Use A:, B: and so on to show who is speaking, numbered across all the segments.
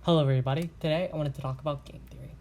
A: Hello everybody, today I wanted to talk about game theory.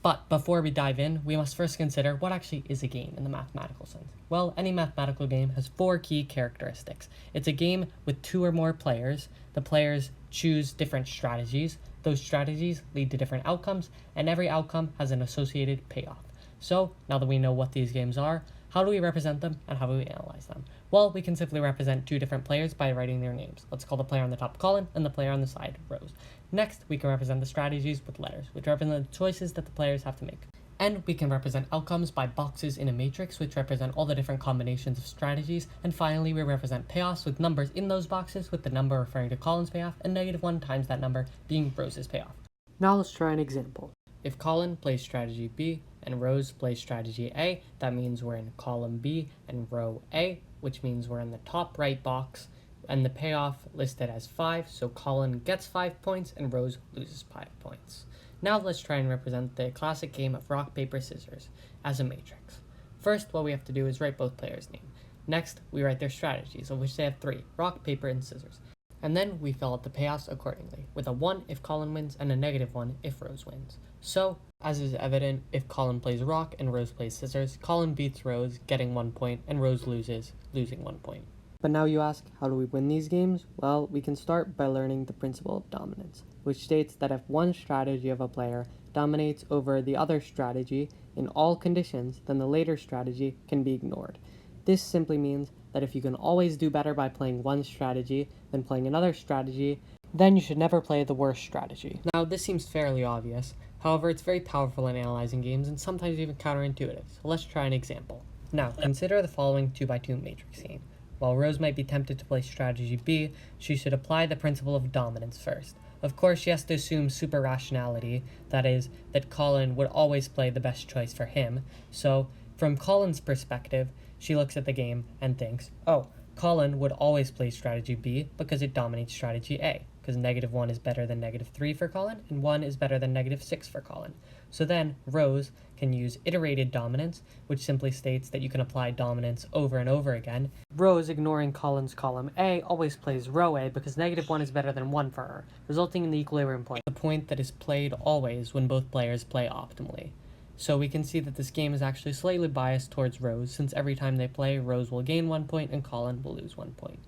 A: But before we dive in, we must first consider what actually is a game in the mathematical sense. Well, any mathematical game has 4 key characteristics. It's a game with 2 or more players. The players choose different strategies. Those strategies lead to different outcomes, and every outcome has an associated payoff. So, now that we know what these games are, how do we represent them and how do we analyze them? Well, we can simply represent 2 different players by writing their names. Let's call the player on the top column and the player on the side rows. Next, we can represent the strategies with letters, which represent the choices that the players have to make. And we can represent outcomes by boxes in a matrix, which represent all the different combinations of strategies. And finally, we represent payoffs with numbers in those boxes, with the number referring to Colin's payoff and -1 times that number being Rose's payoff. Now let's try an example. If Colin plays strategy B and Rose plays strategy A, that means we're in column B and row A, which means we're in the top right box, and the payoff listed as 5, so Colin gets 5 points and Rose loses 5 points. Now let's try and represent the classic game of rock, paper, scissors as a matrix. First, what we have to do is write both players' name. Next, we write their strategies, of which they have 3, rock, paper, and scissors. And then we fill out the payoffs accordingly, with a 1 if Colin wins and a -1 if Rose wins. So, as is evident, if Colin plays rock and Rose plays scissors, Colin beats Rose, getting 1 point, and Rose loses, losing 1 point. But now you ask, how do we win these games? Well, we can start by learning the principle of dominance, which states that if one strategy of a player dominates over the other strategy in all conditions, then the later strategy can be ignored. This simply means that if you can always do better by playing one strategy than playing another strategy, then you should never play the worst strategy. Now, this seems fairly obvious. However, it's very powerful in analyzing games and sometimes even counterintuitive. So let's try an example. Now, consider the following 2x2 matrix game. While Rose might be tempted to play strategy B, she should apply the principle of dominance first. Of course, she has to assume super rationality, that is, that Colin would always play the best choice for him. So, from Colin's perspective, she looks at the game and thinks, oh, Colin would always play strategy B because it dominates strategy A, because -1 is better than -3 for Colin, and 1 is better than -6 for Colin. So then, Rose can use iterated dominance, which simply states that you can apply dominance over and over again. Rose, ignoring Colin's column A, always plays row A because -1 is better than 1 for her, resulting in the equilibrium point, the point that is played always when both players play optimally. So we can see that this game is actually slightly biased towards Rose, since every time they play, Rose will gain 1 point and Colin will lose 1 point.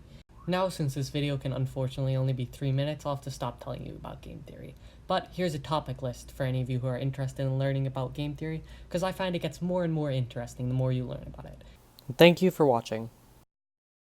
A: Now, since this video can unfortunately only be 3 minutes, I'll have to stop telling you about game theory. But here's a topic list for any of you who are interested in learning about game theory, because I find it gets more and more interesting the more you learn about it. Thank you for watching.